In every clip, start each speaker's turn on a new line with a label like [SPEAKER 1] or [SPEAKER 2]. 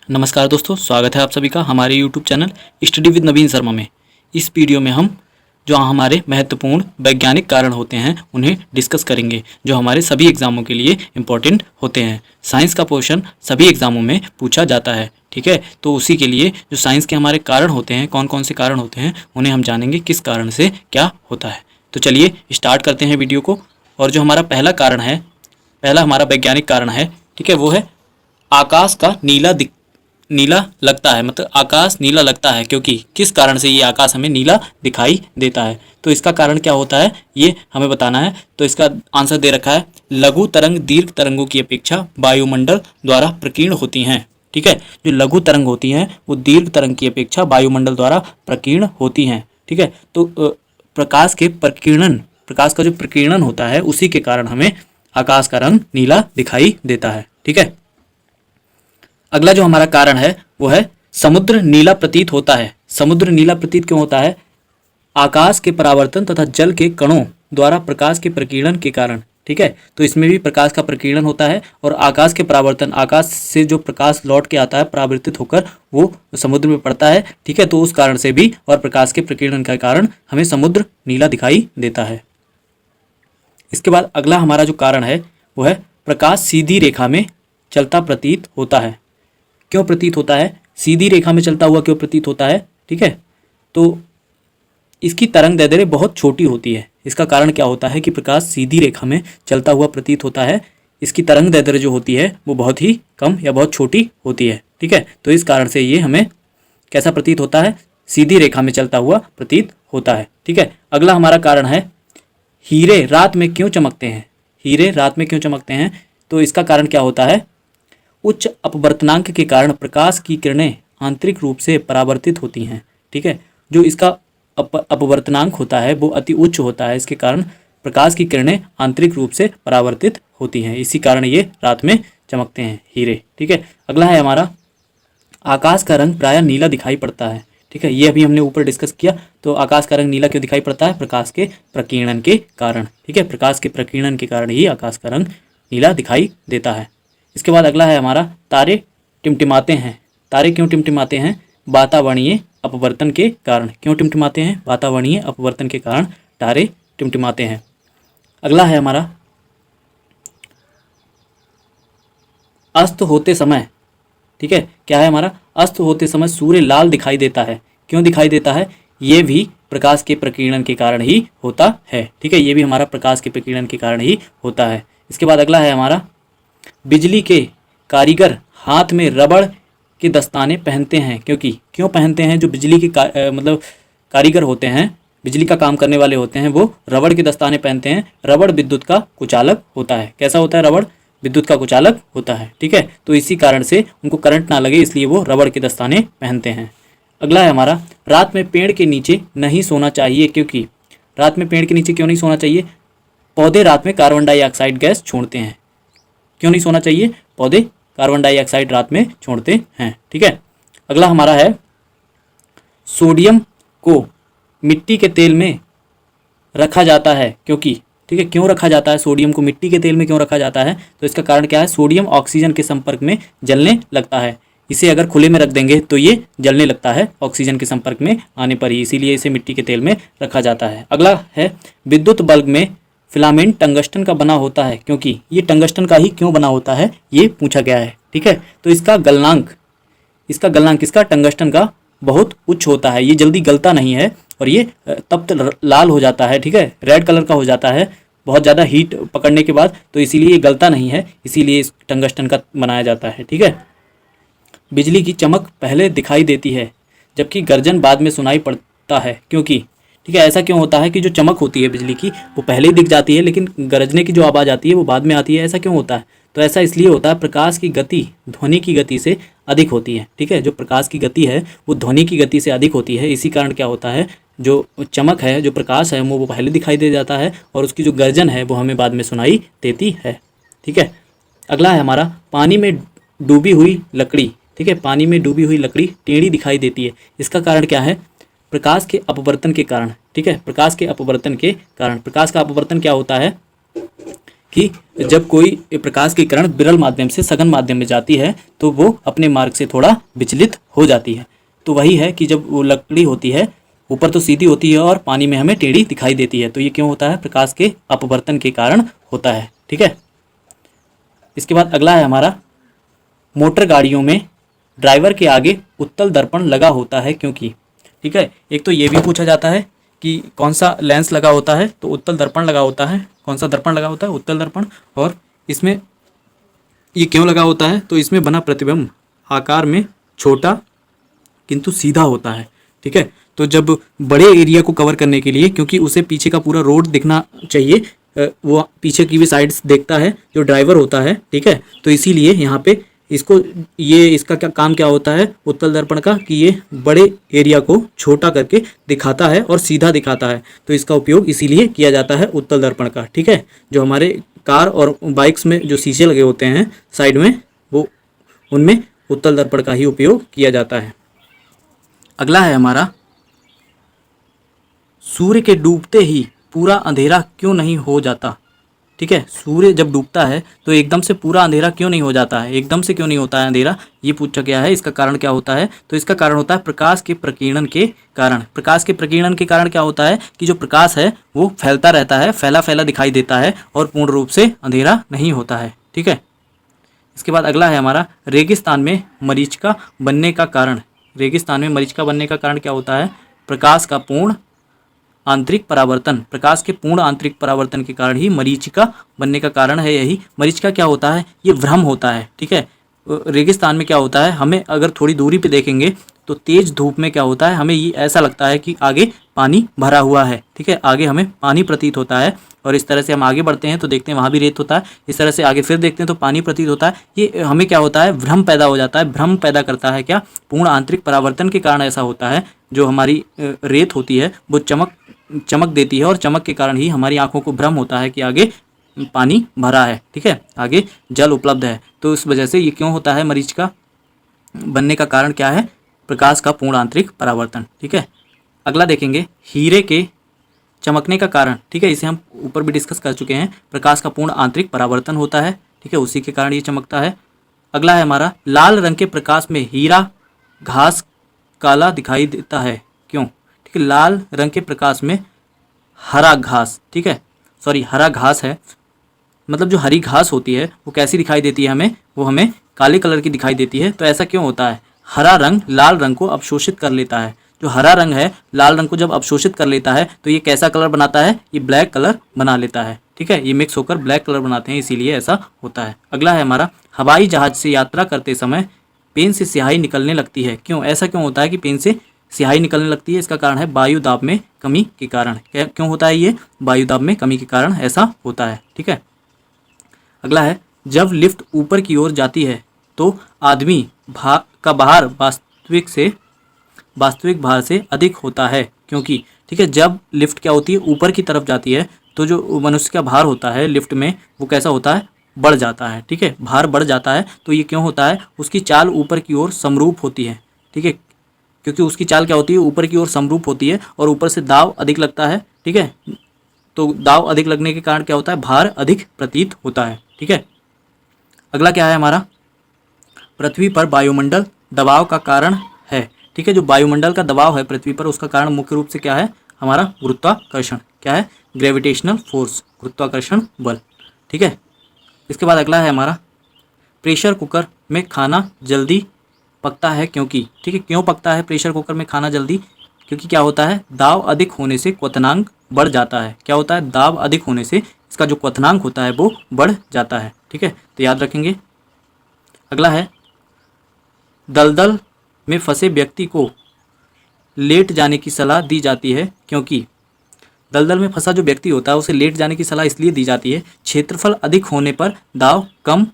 [SPEAKER 1] नमस्कार दोस्तों, स्वागत है आप सभी का हमारे YouTube चैनल स्टडी विद नवीन शर्मा में। इस वीडियो में हम जो हमारे महत्वपूर्ण वैज्ञानिक कारण होते हैं उन्हें डिस्कस करेंगे, जो हमारे सभी एग्जामों के लिए इम्पोर्टेंट होते हैं। साइंस का पोर्शन सभी एग्जामों में पूछा जाता है, ठीक है। तो उसी के लिए जो साइंस के हमारे कारण होते हैं, कौन कौन से कारण होते हैं, उन्हें हम जानेंगे किस कारण से क्या होता है। तो चलिए स्टार्ट करते हैं वीडियो को। और जो हमारा पहला हमारा वैज्ञानिक कारण है, ठीक है, वो है आकाश का नीला लगता है। मतलब आकाश नीला लगता है क्योंकि किस कारण से ये आकाश हमें नीला दिखाई देता है। तो इसका कारण क्या होता है ये हमें बताना है। तो इसका आंसर दे रखा है, लघु तरंग दीर्घ तरंगों की अपेक्षा वायुमंडल द्वारा प्रकीर्ण होती हैं। ठीक है, जो लघु तरंग होती हैं वो दीर्घ तरंग की अपेक्षा वायुमंडल द्वारा प्रकीर्ण होती हैं। ठीक है, तो प्रकाश का जो प्रकीर्णन होता है उसी के कारण हमें आकाश का रंग नीला दिखाई देता है। ठीक है, अगला जो हमारा कारण है वो है समुद्र नीला प्रतीत होता है। समुद्र नीला प्रतीत क्यों होता है? आकाश के परावर्तन तथा जल के कणों द्वारा प्रकाश के प्रकीर्णन के कारण। ठीक है, तो इसमें भी प्रकाश का प्रकीर्णन होता है और आकाश के परावर्तन, आकाश से जो प्रकाश लौट के आता है परावर्तित होकर वो समुद्र में पड़ता है। ठीक है, तो उस कारण से भी और प्रकाश के प्रकीर्णन के कारण हमें समुद्र नीला दिखाई देता है। इसके बाद अगला हमारा जो कारण है वो है प्रकाश सीधी रेखा में चलता प्रतीत होता है। क्यों प्रतीत होता है? सीधी रेखा में चलता हुआ क्यों प्रतीत होता है? ठीक है, तो इसकी तरंग दैर्ध्य बहुत छोटी होती है। इसका कारण क्या होता है कि प्रकाश सीधी रेखा में चलता हुआ प्रतीत होता है, इसकी तरंग दैर्ध्य जो होती है वो बहुत ही कम या बहुत छोटी होती है। ठीक है, तो इस कारण से ये हमें कैसा प्रतीत होता है? सीधी रेखा में चलता हुआ प्रतीत होता है। ठीक है, अगला हमारा कारण है हीरे रात में क्यों चमकते हैं। हीरे रात में क्यों चमकते हैं? तो इसका कारण क्या होता है? उच्च अपवर्तनांक के कारण प्रकाश की किरणें आंतरिक रूप से परावर्तित होती हैं। ठीक है, जो इसका अपवर्तनांक होता है वो अति उच्च होता है, इसके कारण प्रकाश की किरणें आंतरिक रूप से परावर्तित होती हैं, इसी कारण ये रात में चमकते हैं हीरे। ठीक है, अगला है हमारा आकाश का रंग प्रायः नीला दिखाई पड़ता है। ठीक है, ये अभी हमने ऊपर डिस्कस किया। तो आकाश का रंग नीला क्यों दिखाई पड़ता है? प्रकाश के प्रकीर्णन के कारण। ठीक है, प्रकाश के प्रकीर्णन के कारण ही आकाश का रंग नीला दिखाई देता है। इसके बाद अगला है हमारा तारे टिमटिमाते हैं। तारे क्यों टिमटिमाते हैं? वातावरणीय अपवर्तन के कारण। क्यों टिमटिमाते हैं? वातावरणीय अपवर्तन के कारण तारे टिमटिमाते हैं। अगला है हमारा अस्त होते समय। ठीक है, क्या है हमारा? अस्त होते समय सूर्य लाल दिखाई देता है। क्यों दिखाई देता है? ये भी प्रकाश के प्रकीर्णन के कारण ही होता है। ठीक है, ये भी हमारा प्रकाश के प्रकीर्णन के कारण ही होता है। इसके बाद अगला है हमारा बिजली के कारीगर हाथ में रबड़ के दस्ताने पहनते हैं। क्यों पहनते हैं? जो बिजली के मतलब कारीगर होते हैं, बिजली का काम करने वाले होते हैं, वो रबड़ के दस्ताने पहनते हैं। रबड़ विद्युत का कुचालक होता है। कैसा होता है? रबड़ विद्युत का कुचालक होता है। ठीक है, तो इसी कारण से उनको करंट ना लगे इसलिए वो रबड़ के दस्ताने पहनते हैं। अगला है हमारा रात में पेड़ के नीचे नहीं सोना चाहिए। क्योंकि रात में पेड़ के नीचे क्यों नहीं सोना चाहिए? पौधे रात में कार्बन डाइऑक्साइड गैस छोड़ते हैं। क्यों नहीं सोना चाहिए? पौधे कार्बन डाइऑक्साइड रात में छोड़ते हैं। ठीक है, अगला हमारा है सोडियम को मिट्टी के तेल में रखा जाता है। ठीक है, क्यों रखा जाता है? सोडियम को मिट्टी के तेल में क्यों रखा जाता है? तो इसका कारण क्या है? सोडियम ऑक्सीजन के संपर्क में जलने लगता है। इसे अगर खुले में रख देंगे तो ये जलने लगता है ऑक्सीजन के संपर्क में आने पर ही, इसीलिए इसे मिट्टी के तेल में रखा जाता है। अगला है विद्युत बल्ब में फिलामेंट टंगस्टन का बना होता है। क्योंकि ये टंगस्टन का ही क्यों बना होता है ये पूछा गया है। ठीक है, तो इसका गलनांक इसका टंगस्टन का बहुत उच्च होता है। ये जल्दी गलता नहीं है और ये तब लाल हो जाता है। ठीक है, रेड कलर का हो जाता है बहुत ज़्यादा हीट पकड़ने के बाद, तो इसीलिए ये गलता नहीं है, इसीलिए इस टंगस्टन का बनाया जाता है। ठीक है, बिजली की चमक पहले दिखाई देती है जबकि गर्जन बाद में सुनाई पड़ता है। क्योंकि ठीक है, ऐसा क्यों होता है कि जो चमक होती है बिजली की वो पहले ही दिख जाती है, लेकिन गरजने की जो आवाज़ आती है वो बाद में आती है। ऐसा क्यों होता है? तो ऐसा इसलिए होता है प्रकाश की गति ध्वनि की गति से अधिक होती है। ठीक है, जो प्रकाश की गति है वो ध्वनि की गति से अधिक होती है। इसी कारण क्या होता है, जो चमक है, जो प्रकाश है वो पहले दिखाई दे जाता है और उसकी जो गर्जन है वो हमें बाद में सुनाई देती है। ठीक है, अगला है हमारा पानी में डूबी हुई लकड़ी। ठीक है, पानी में डूबी हुई लकड़ी टेढ़ी दिखाई देती है। इसका कारण क्या है? प्रकाश के अपवर्तन के कारण। ठीक है, प्रकाश के अपवर्तन के कारण। प्रकाश का अपवर्तन क्या होता है कि जब कोई प्रकाश की किरण विरल माध्यम से सघन माध्यम में जाती है तो वो अपने मार्ग से थोड़ा विचलित हो जाती है। तो वही है कि जब वो लकड़ी होती है ऊपर तो सीधी होती है और पानी में हमें टेढ़ी दिखाई देती है, तो ये क्यों होता है? प्रकाश के अपवर्तन के कारण होता है। ठीक है, इसके बाद अगला है हमारा, मोटर गाड़ियों में ड्राइवर के आगे उत्तल दर्पण लगा होता है क्योंकि। ठीक है, एक तो ये भी पूछा जाता है कि कौन सा लेंस लगा होता है, तो उत्तल दर्पण लगा होता है। कौन सा दर्पण लगा होता है? उत्तल दर्पण। और इसमें ये क्यों लगा होता है? तो इसमें बना प्रतिबिंब आकार में छोटा किंतु सीधा होता है। ठीक है, तो जब बड़े एरिया को कवर करने के लिए, क्योंकि उसे पीछे का पूरा रोड दिखना चाहिए, वो पीछे की भी साइड्स देखता है जो ड्राइवर होता है। ठीक है, तो इसीलिए यहाँ पे इसका क्या काम क्या होता है उत्तल दर्पण का, कि ये बड़े एरिया को छोटा करके दिखाता है और सीधा दिखाता है, तो इसका उपयोग इसीलिए किया जाता है उत्तल दर्पण का। ठीक है, जो हमारे कार और बाइक्स में जो शीशे लगे होते हैं साइड में, वो उनमें उत्तल दर्पण का ही उपयोग किया जाता है। अगला है हमारा, सूर्य के डूबते ही पूरा अंधेरा क्यों नहीं हो जाता? ठीक है, सूर्य जब डूबता है तो एकदम से पूरा अंधेरा क्यों नहीं हो जाता है? एकदम से क्यों नहीं होता है अंधेरा, ये पूछा गया है। इसका कारण क्या होता है? तो इसका कारण होता है प्रकाश के प्रकीर्णन के कारण। प्रकाश के प्रकीर्णन के कारण क्या होता है कि जो प्रकाश है वो फैलता रहता है, फैला फैला दिखाई देता है और पूर्ण रूप से अंधेरा नहीं होता है। ठीक है, इसके बाद अगला है हमारा, रेगिस्तान में मरीचिका बनने का कारण। रेगिस्तान में मरीचिका बनने का कारण क्या होता है? प्रकाश का पूर्ण आंतरिक परावर्तन। प्रकाश के पूर्ण आंतरिक परावर्तन के कारण ही मरीचिका बनने का कारण है यही। मरीचिका क्या होता है? ये भ्रम होता है। ठीक है, रेगिस्तान में क्या होता है, हमें अगर थोड़ी दूरी पे देखेंगे तो तेज धूप में क्या होता है, हमें ये ऐसा लगता है कि आगे पानी भरा हुआ है। ठीक है, आगे हमें पानी प्रतीत होता है और इस तरह से हम आगे बढ़ते हैं तो देखते हैं वहाँ भी रेत होता है, इस तरह से आगे फिर देखते हैं तो पानी प्रतीत होता है। ये हमें क्या होता है, भ्रम पैदा हो जाता है। भ्रम पैदा करता है क्या? पूर्ण आंतरिक परावर्तन के कारण ऐसा होता है। जो हमारी रेत होती है वो चमक देती है और चमक के कारण ही हमारी आंखों को भ्रम होता है कि आगे पानी भरा है। ठीक है, आगे जल उपलब्ध है। तो इस वजह से ये क्यों होता है, मरीचिका बनने का कारण क्या है? प्रकाश का पूर्ण आंतरिक परावर्तन। ठीक है, अगला देखेंगे, हीरे के चमकने का कारण। ठीक है, इसे हम ऊपर भी डिस्कस कर चुके हैं। प्रकाश का पूर्ण आंतरिक परावर्तन होता है। ठीक है, उसी के कारण ये चमकता है। अगला है हमारा, लाल रंग के प्रकाश में हीरा घास काला दिखाई देता है क्यों? ठीक है, लाल रंग के प्रकाश में हरा घास, ठीक है सॉरी हरा घास है, मतलब जो हरी घास होती है वो कैसी दिखाई देती है हमें? वो हमें काले कलर की दिखाई देती है। तो ऐसा क्यों होता है? हरा रंग लाल रंग को अवशोषित कर लेता है। जो हरा रंग है लाल रंग को जब अवशोषित कर लेता है तो ये कैसा कलर बनाता है? ये ब्लैक कलर बना लेता है। ठीक है, ये मिक्स होकर ब्लैक कलर बनाते हैं, इसीलिए ऐसा होता है। अगला है हमारा, हवाई जहाज से यात्रा करते समय पेन से स्याही निकलने लगती है क्यों? ऐसा क्यों होता है कि पेन से स्याही निकलने लगती है? इसका कारण है वायु दाब में कमी के कारण। क्यों होता है ये? वायु दाब में कमी के कारण ऐसा होता है। ठीक है, अगला है, जब लिफ्ट ऊपर की ओर जाती है तो आदमी का भार वास्तविक भार से अधिक होता है क्योंकि। ठीक है, जब लिफ्ट क्या होती है, ऊपर की तरफ जाती है तो जो मनुष्य का भार होता है लिफ्ट में वो कैसा होता है? बढ़ जाता है। ठीक है, भार बढ़ जाता है। तो ये क्यों होता है? उसकी चाल ऊपर की ओर समरूप होती है। ठीक है, क्योंकि उसकी चाल क्या होती है? ऊपर की ओर समरूप होती है और ऊपर से दाव अधिक लगता है। ठीक है, तो दाव अधिक लगने के कारण क्या होता है? भार अधिक प्रतीत होता है। ठीक है, अगला क्या है हमारा, पृथ्वी पर वायुमंडल दबाव का कारण है। ठीक है, जो वायुमंडल का दबाव है पृथ्वी पर उसका कारण मुख्य रूप से क्या है? हमारा गुरुत्वाकर्षण। क्या है? ग्रेविटेशनल फोर्स, गुरुत्वाकर्षण बल। ठीक है, इसके बाद अगला है हमारा, प्रेशर कुकर में खाना जल्दी पकता है क्योंकि। ठीक है, क्यों पकता है प्रेशर कुकर में खाना जल्दी? क्योंकि क्या होता है? दाब अधिक होने से क्वथनांक बढ़ जाता है। क्या होता है? दाब अधिक होने से इसका जो क्वथनांक होता है वो बढ़ जाता है। ठीक है, तो याद रखेंगे। अगला है, दलदल में फंसे व्यक्ति को लेट जाने की सलाह दी जाती है क्योंकि। दलदल में फंसा जो व्यक्ति होता है उसे लेट जाने की सलाह इसलिए दी जाती है, क्षेत्रफल अधिक होने पर दाब कम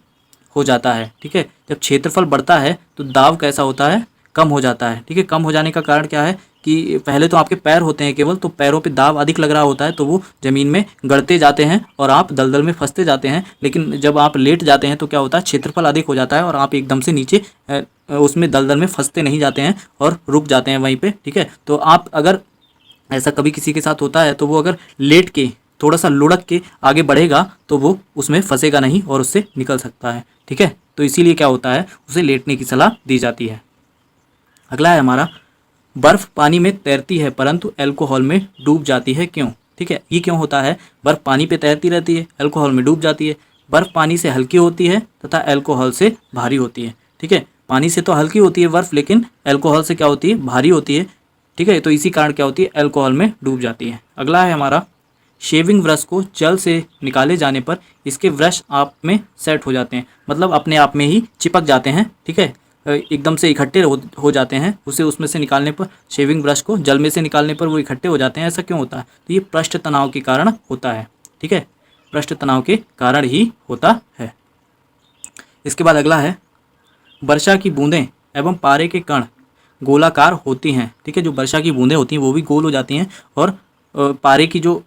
[SPEAKER 1] हो जाता है। ठीक है, जब क्षेत्रफल बढ़ता है तो दाब कैसा होता है? कम हो जाता है। ठीक है, कम हो जाने का कारण क्या है कि पहले तो आपके पैर होते हैं केवल, तो पैरों पे दाब अधिक लग रहा होता है तो वो ज़मीन में गड़ते जाते हैं और आप दलदल में फंसते जाते हैं। लेकिन जब आप लेट जाते हैं तो क्या होता है? क्षेत्रफल अधिक हो जाता है और आप एकदम से नीचे उसमें दलदल में फंसते नहीं जाते हैं और रुक जाते हैं वहीं पर। ठीक है, तो आप अगर ऐसा कभी किसी के साथ होता है तो वो अगर लेट के थोड़ा सा लुढ़क के आगे बढ़ेगा तो वो उसमें फंसेगा नहीं और उससे निकल सकता है। ठीक है, तो इसीलिए क्या होता है, उसे लेटने की सलाह दी जाती है। अगला है हमारा, बर्फ पानी में तैरती है परंतु अल्कोहल में डूब जाती है, क्यों? ठीक है, ये क्यों होता है? बर्फ पानी पे तैरती रहती है, अल्कोहल में डूब जाती है। बर्फ पानी से हल्की होती है तथा अल्कोहल से भारी होती है। ठीक है, पानी से तो हल्की होती है बर्फ, लेकिन अल्कोहल से क्या होती है, भारी होती है। ठीक है, तो इसी कारण क्या होती है, अल्कोहल में डूब जाती है। अगला है हमारा, शेविंग ब्रश को जल से निकाले जाने पर इसके ब्रश आप में सेट हो जाते हैं, मतलब अपने आप में ही चिपक जाते हैं। ठीक है, एकदम से इकट्ठे हो जाते हैं। उसे उसमें से निकालने पर, शेविंग ब्रश को जल में से निकालने पर वो इकट्ठे हो जाते हैं। ऐसा क्यों होता है? तो ये पृष्ठ तनाव के कारण होता है। ठीक है, पृष्ठ तनाव के कारण ही होता है। इसके बाद अगला है, वर्षा की बूंदें एवं पारे के कण गोलाकार होती हैं। ठीक है, जो वर्षा की बूंदें होती हैं वो भी गोल हो जाती हैं और पारे की जो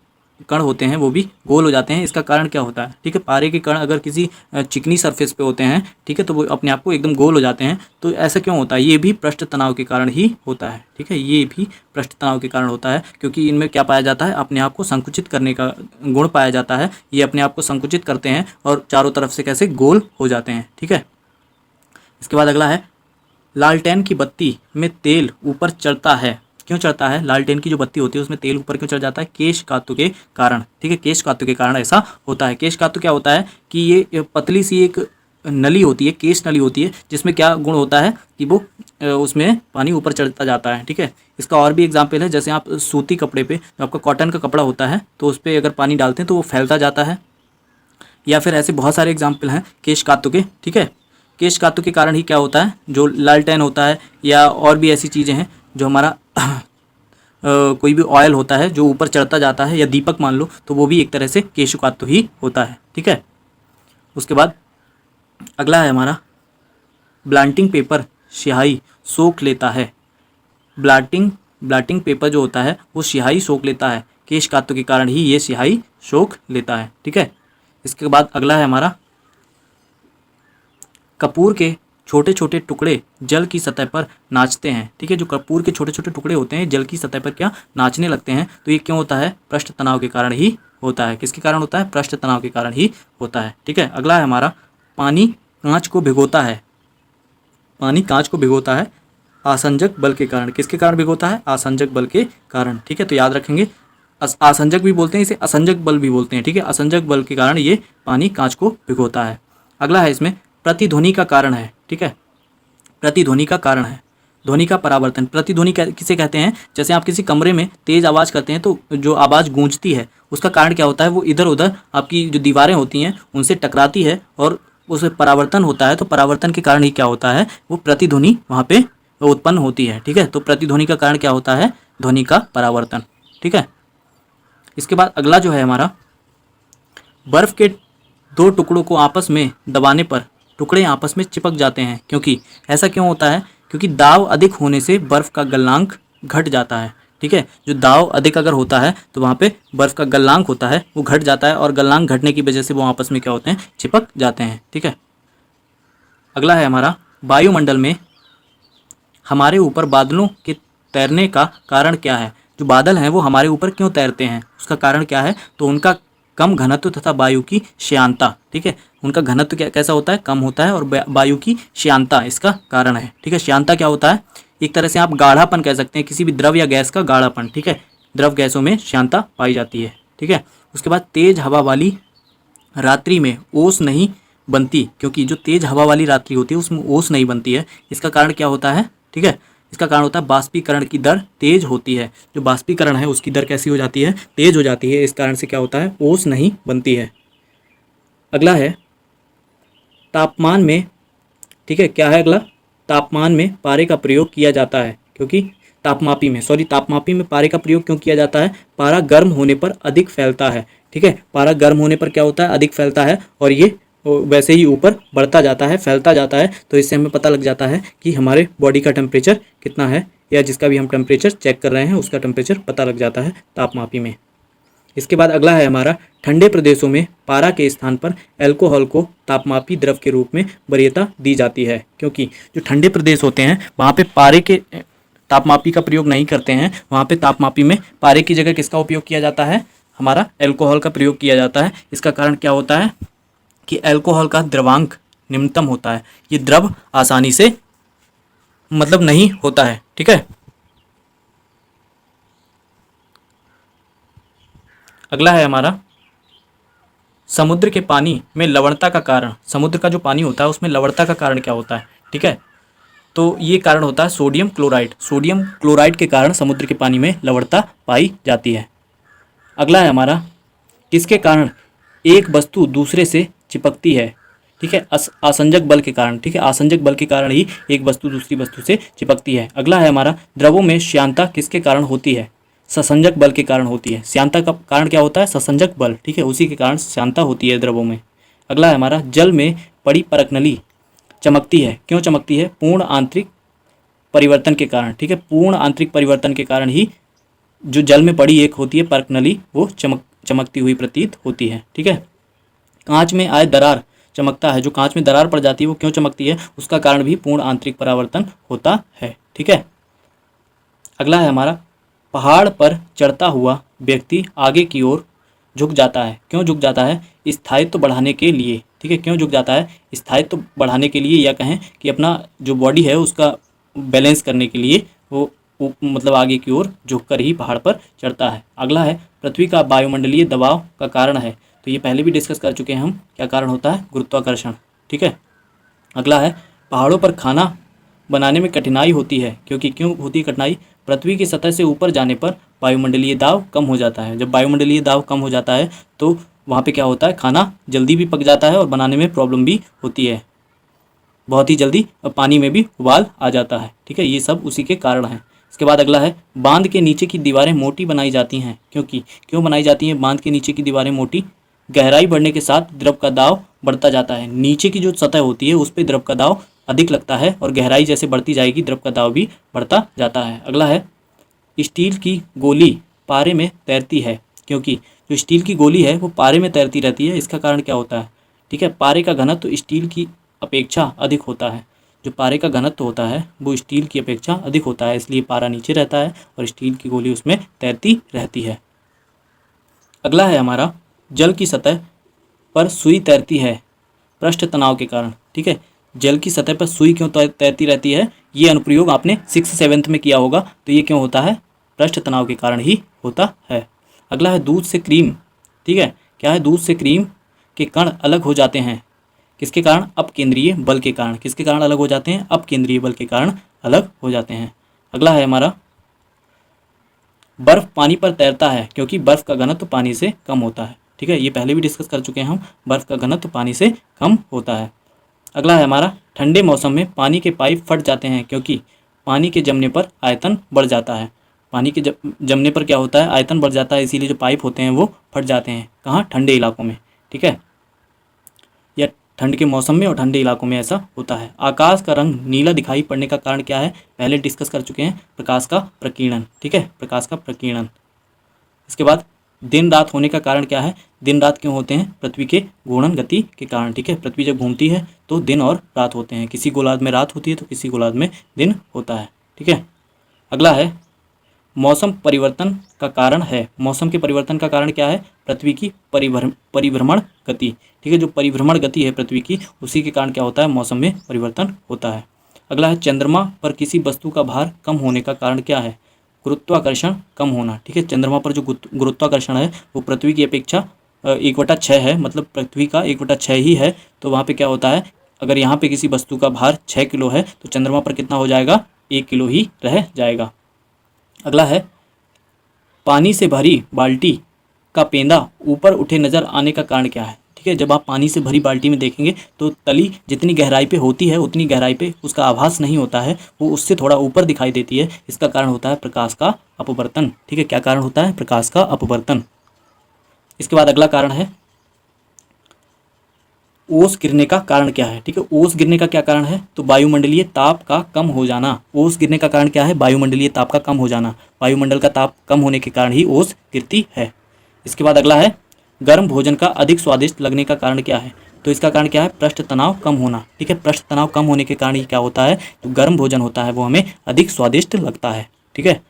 [SPEAKER 1] कण होते हैं वो भी गोल हो जाते हैं। इसका कारण क्या होता है? ठीक है, पारे के कण अगर किसी चिकनी सरफेस पे होते हैं, ठीक है, तो वो अपने आप को एकदम गोल हो जाते हैं। तो ऐसा क्यों होता है? ये भी पृष्ठ तनाव के कारण ही होता है। ठीक है, ये भी पृष्ठ तनाव के कारण होता है, क्योंकि इनमें क्या पाया जाता है, अपने आप को संकुचित करने का गुण पाया जाता है। ये अपने आप को संकुचित करते हैं और चारों तरफ से कैसे गोल हो जाते हैं। ठीक है, इसके बाद अगला है, लालटेन की बत्ती में तेल ऊपर चढ़ता है, क्यों चढ़ता है? लालटेन की जो बत्ती होती है उसमें तेल ऊपर क्यों चढ़ जाता है? केश कातु के कारण। ठीक है, केश कातु के कारण ऐसा होता है। केश कातु क्या होता है कि ये पतली सी एक नली होती है, केश नली होती है, जिसमें क्या गुण होता है कि वो उसमें पानी ऊपर चढ़ता जाता है। ठीक है, इसका और भी एग्जाम्पल है, जैसे आप सूती कपड़े पे, जो आपका कॉटन का कपड़ा होता है, तो उस पर अगर पानी डालते हैं तो वो फैलता जाता है। या फिर ऐसे बहुत सारे एग्जाम्पल हैं केश कातु के। ठीक है, केश कातु के कारण ही क्या होता है, जो लालटेन होता है या और भी ऐसी चीज़ें हैं, जो हमारा कोई भी ऑयल होता है जो ऊपर चढ़ता जाता है, या दीपक मान लो, तो वो भी एक तरह से केशकातु ही होता है। ठीक है, उसके बाद अगला है हमारा, ब्लांटिंग पेपर स्याही सोख लेता है। ब्लाटिंग पेपर जो होता है वो स्याही सोख लेता है, केशकातु के कारण ही ये स्याही सोख लेता है। ठीक है, इसके बाद अगला है हमारा, कपूर के छोटे छोटे टुकड़े जल की सतह पर नाचते हैं। ठीक है, जो कपूर के छोटे छोटे टुकड़े होते हैं जल की सतह पर क्या नाचने लगते हैं, तो ये क्यों होता है? पृष्ठ तनाव के कारण ही होता है। किसके कारण होता है? पृष्ठ तनाव के कारण ही होता है। ठीक है, अगला है हमारा, पानी कांच को भिगोता है। पानी कांच को भिगोता है आसंजक बल के कारण। किसके कारण भिगोता है? आसंजक बल के कारण। ठीक है, तो याद रखेंगे, आसंजक भी बोलते हैं इसे, असंजक बल भी बोलते हैं। ठीक है, असंजक बल के कारण ये पानी कांच को भिगोता है। अगला है इसमें, प्रतिध्वनि का कारण है। ठीक है, प्रतिध्वनि का कारण है, ध्वनि का परावर्तन। प्रतिध्वनि किसे कहते हैं? जैसे आप किसी कमरे में तेज आवाज़ करते हैं तो जो आवाज़ गूंजती है उसका कारण क्या होता है? वो इधर उधर आपकी जो दीवारें होती हैं उनसे टकराती है और उसमें परावर्तन होता है। तो परावर्तन के कारण ही क्या होता है? वो प्रतिध्वनि वहाँ पे उत्पन्न होती है। ठीक है, तो प्रतिध्वनि का कारण क्या होता है? ध्वनि का परावर्तन। ठीक है, इसके बाद अगला जो है हमारा, बर्फ के दो टुकड़ों को आपस में दबाने पर टुकड़े आपस में चिपक जाते हैं, क्योंकि ऐसा क्यों होता है? क्योंकि दाब अधिक होने से बर्फ़ का गलनांक घट जाता है। ठीक है, जो दाब अधिक अगर होता है तो वहाँ पे बर्फ़ का गलनांक होता है वो घट जाता है, और गलनांक घटने की वजह से वो आपस में क्या होते हैं? चिपक जाते हैं। ठीक है, अगला है हमारा, वायुमंडल में हमारे ऊपर बादलों के तैरने का कारण क्या है? जो बादल हैं वो हमारे ऊपर क्यों तैरते हैं, उसका कारण क्या है? तो उनका कम घनत्व तथा वायु की श्यानता। ठीक है, उनका घनत्व कैसा होता है? कम होता है, और वायु की श्यानता इसका कारण है। ठीक है, श्यानता क्या होता है? एक तरह से आप गाढ़ापन कह सकते हैं, किसी भी द्रव या गैस का गाढ़ापन। ठीक है, द्रव गैसों में श्यानता पाई जाती है। ठीक है, उसके बाद तेज हवा वाली रात्रि में ओस नहीं बनती, क्योंकि जो तेज हवा वाली रात्रि होती है उसमें ओस नहीं बनती है। इसका कारण क्या होता है? ठीक है, इसका कारण होता है बाष्पीकरण की दर तेज होती है। जो बाष्पीकरण है उसकी दर कैसी हो जाती है? तेज हो जाती है। इस कारण से क्या होता है? ओस नहीं बनती है। अगला है, तापमान में, ठीक है, क्या है अगला? तापमान में पारे का प्रयोग किया जाता है, क्योंकि तापमापी में पारे का प्रयोग क्यों किया जाता है? पारा गर्म होने पर अधिक फैलता है। ठीक है, पारा गर्म होने पर क्या होता है? अधिक फैलता है, और ये वैसे ही ऊपर बढ़ता जाता है, फैलता जाता है। तो इससे हमें पता लग जाता है कि हमारे बॉडी का टेम्परेचर कितना है, या जिसका भी हम टेम्परेचर चेक कर रहे हैं उसका टेम्परेचर पता लग जाता है तापमापी में। इसके बाद अगला है हमारा, ठंडे प्रदेशों में पारा के स्थान पर अल्कोहल को तापमापी द्रव के रूप में वरीयता दी जाती है, क्योंकि जो ठंडे प्रदेश होते हैं वहाँ पे पारे के तापमापी का प्रयोग नहीं करते हैं। वहाँ पे तापमापी में पारे की जगह किसका उपयोग किया जाता है? हमारा एल्कोहल का प्रयोग किया जाता है। इसका कारण क्या होता है कि एल्कोहल का द्रवांक निम्नतम होता है, ये द्रव आसानी से मतलब नहीं होता है। ठीक है, अगला है हमारा समुद्र के पानी में लवणता का कारण। समुद्र का जो पानी होता है उसमें लवणता का कारण क्या होता है? ठीक है, तो ये कारण होता है सोडियम क्लोराइड। सोडियम क्लोराइड के कारण समुद्र के पानी में लवणता पाई जाती है। अगला है हमारा किसके कारण एक वस्तु दूसरे से चिपकती है? ठीक है, आसंजक बल के कारण। ठीक है, आसंजक बल के कारण ही एक वस्तु दूसरी वस्तु से चिपकती है। अगला है हमारा द्रवों में श्यानता किसके कारण होती है? ससंजक बल के कारण होती है। श्यानता का कारण क्या होता है? ससंजक बल। ठीक है, उसी के कारण श्यानता होती है द्रवों में। अगला है हमारा जल में पड़ी परकनली चमकती है। क्यों चमकती है? पूर्ण आंतरिक परिवर्तन के कारण। ठीक है, पूर्ण आंतरिक परिवर्तन के कारण ही जो जल में पड़ी एक होती है परकनली, वो चमकती हुई प्रतीत होती है। ठीक है, कांच में आए दरार चमकता है। जो कांच में दरार पड़ जाती है वो क्यों चमकती है? उसका कारण भी पूर्ण आंतरिक परावर्तन होता है। ठीक है, अगला है हमारा पहाड़ पर चढ़ता हुआ व्यक्ति आगे की ओर झुक जाता है। क्यों झुक जाता है? स्थायित्व बढ़ाने के लिए। ठीक है, क्यों झुक जाता है? स्थायित्व बढ़ाने के लिए, या कहें कि अपना जो बॉडी है उसका बैलेंस करने के लिए वो मतलब आगे की ओर झुककर ही पहाड़ पर चढ़ता है। अगला है पृथ्वी का वायुमंडलीय दबाव का कारण है। तो ये पहले भी डिस्कस कर चुके हैं हम। क्या कारण होता है? गुरुत्वाकर्षण। ठीक है, अगला है पहाड़ों पर खाना बनाने में कठिनाई होती है। क्योंकि क्यों होती है कठिनाई? पृथ्वी की सतह से ऊपर जाने पर वायुमंडलीय दाब कम हो जाता है। जब वायुमंडलीय दाब कम हो जाता है तो वहाँ पे क्या होता है? खाना जल्दी भी पक जाता है और बनाने में प्रॉब्लम भी होती है बहुत ही जल्दी, और पानी में भी उबाल आ जाता है। ठीक है, ये सब उसी के कारण है। इसके बाद अगला है बांध के नीचे की दीवारें मोटी बनाई जाती हैं। क्योंकि क्यों बनाई जाती हैं बांध के नीचे की दीवारें मोटी? गहराई बढ़ने के साथ द्रव का दाब बढ़ता जाता है। नीचे की जो सतह होती है उस पर द्रव का दाब अधिक लगता है और गहराई जैसे बढ़ती जाएगी द्रव का दाब भी बढ़ता जाता है। अगला है स्टील की गोली पारे में तैरती है। क्योंकि जो स्टील की गोली है वो पारे में तैरती रहती है। इसका कारण क्या होता है? ठीक है, पारे का घनत्व स्टील की अपेक्षा अधिक होता है। जो पारे का घनत्व होता है वो स्टील की अपेक्षा अधिक होता है, इसलिए पारा नीचे रहता है और स्टील की गोली उसमें तैरती रहती है। अगला है हमारा जल की सतह पर सुई तैरती है पृष्ठ तनाव के कारण। ठीक है, जल की सतह पर सुई क्यों तैरती रहती है? ये अनुप्रयोग आपने 6th-7th में किया होगा। तो ये क्यों होता है? पृष्ठ तनाव के कारण ही होता है। अगला है दूध से क्रीम। ठीक है, क्या है? दूध से क्रीम के कण अलग हो जाते हैं। किसके कारण? अपकेंद्रीय बल के कारण। किसके कारण अलग हो जाते हैं? अपकेंद्रीय बल के कारण अलग हो जाते हैं। अगला है हमारा बर्फ पानी पर तैरता है क्योंकि बर्फ का घनत्व पानी से कम होता है। ठीक है, ये पहले भी डिस्कस कर चुके हैं हम। बर्फ का घनत्व पानी से कम होता है। अगला है हमारा ठंडे मौसम में पानी के पाइप फट जाते हैं क्योंकि पानी के जमने पर आयतन बढ़ जाता है। पानी के जमने पर क्या होता है? आयतन बढ़ जाता है, इसीलिए जो पाइप होते हैं वो फट जाते हैं। कहाँ? ठंडे इलाकों में। ठीक है, या ठंड के मौसम में और ठंडे इलाकों में ऐसा होता है। आकाश का रंग नीला दिखाई पड़ने का कारण क्या है? पहले डिस्कस कर चुके हैं, प्रकाश का प्रकीर्णन। ठीक है, प्रकाश का प्रकीर्णन। इसके बाद दिन रात होने का कारण क्या है? दिन रात क्यों होते हैं? पृथ्वी के घूर्णन गति के कारण। ठीक है, पृथ्वी जब घूमती है तो दिन और रात होते हैं। किसी गोलार्ध में रात होती है तो किसी गोलार्ध में दिन होता है। ठीक है, अगला है मौसम परिवर्तन का कारण है। मौसम के परिवर्तन का कारण क्या है? पृथ्वी की परिभ्रमण गति। ठीक है, जो परिभ्रमण गति है पृथ्वी की, उसी के कारण क्या होता है? मौसम में परिवर्तन होता है। अगला है चंद्रमा पर किसी वस्तु का भार कम होने का कारण क्या है? गुरुत्वाकर्षण कम होना। ठीक है, चंद्रमा पर जो गुरुत्वाकर्षण है वो पृथ्वी की अपेक्षा 1/6 है, मतलब पृथ्वी का 1/6 ही है। तो वहाँ पे क्या होता है? अगर यहाँ पे किसी वस्तु का भार 6 किलो है तो चंद्रमा पर कितना हो जाएगा? 1 किलो ही रह जाएगा। अगला है पानी से भरी बाल्टी का पेंदा ऊपर उठे नजर आने का कारण क्या है? ठीक है, जब आप पानी से भरी बाल्टी में देखेंगे तो तली जितनी गहराई पे होती है उतनी गहराई पे उसका आभास नहीं होता है, वो उससे थोड़ा ऊपर दिखाई देती है। इसका कारण होता है प्रकाश का अपवर्तन। ठीक है, क्या कारण होता है? प्रकाश का अपवर्तन। इसके बाद अगला कारण है ओस गिरने का कारण क्या है? ठीक है, ओस गिरने का क्या कारण है? तो वायुमंडलीय ताप का कम हो जाना। ओस गिरने का कारण क्या है? वायुमंडलीय ताप का कम हो जाना। वायुमंडल का ताप कम होने के कारण ही ओस गिरती है। इसके बाद अगला है गर्म भोजन का अधिक स्वादिष्ट लगने का कारण क्या है? तो इसका कारण क्या है? पृष्ठ तनाव कम होना। ठीक है, पृष्ठ तनाव कम होने के कारण ही क्या होता है? तो गर्म भोजन होता है वो हमें अधिक स्वादिष्ट लगता है। ठीक है,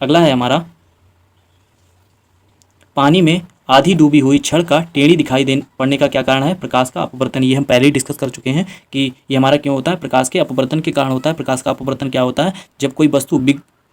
[SPEAKER 1] अगला है हमारा पानी में आधी डूबी हुई छड़ का टेढ़ी दिखाई पड़ने का क्या कारण है? प्रकाश का अपवर्तन। ये हम पहले ही डिस्कस कर चुके हैं कि ये हमारा क्यों होता है, प्रकाश के अपवर्तन के कारण होता है। प्रकाश का अपवर्तन क्या होता है? जब कोई वस्तु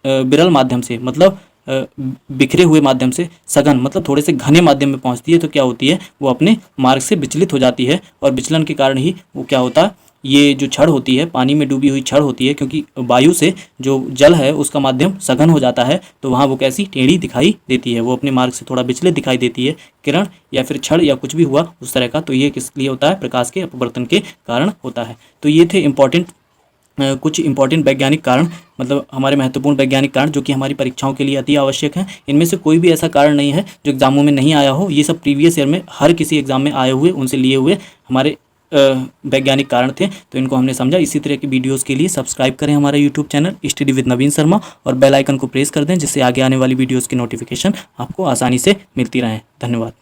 [SPEAKER 1] विरल माध्यम से, मतलब बिखरे हुए माध्यम से, सघन मतलब थोड़े से घने माध्यम में पहुंचती है तो क्या होती है, वो अपने मार्ग से विचलित हो जाती है, और विचलन के कारण ही वो क्या होता है, ये जो छड़ होती है, पानी में डूबी हुई छड़ होती है, क्योंकि वायु से जो जल है उसका माध्यम सघन हो जाता है, तो वहाँ वो कैसी टेढ़ी दिखाई देती है, वो अपने मार्ग से थोड़ा विचलित दिखाई देती है, किरण या फिर छड़ या कुछ भी हुआ उस तरह का। तो ये किस लिए होता है? प्रकाश के अपवर्तन के कारण होता है। तो ये थे कुछ इंपॉर्टेंट वैज्ञानिक कारण, मतलब हमारे महत्वपूर्ण वैज्ञानिक कारण जो कि हमारी परीक्षाओं के लिए अति आवश्यक है। इनमें से कोई भी ऐसा कारण नहीं है जो एग्जामों में नहीं आया हो। ये सब प्रीवियस ईयर में हर किसी एग्जाम में आए हुए, उनसे लिए हुए हमारे वैज्ञानिक कारण थे, तो इनको हमने समझा। इसी तरह की वीडियोस के लिए सब्सक्राइब करें हमारा यूट्यूब चैनल स्टडी विद नवीन शर्मा, और बेल आइकन को प्रेस कर दें जिससे आगे आने वाली वीडियोस की नोटिफिकेशन आपको आसानी से मिलती रहें। धन्यवाद।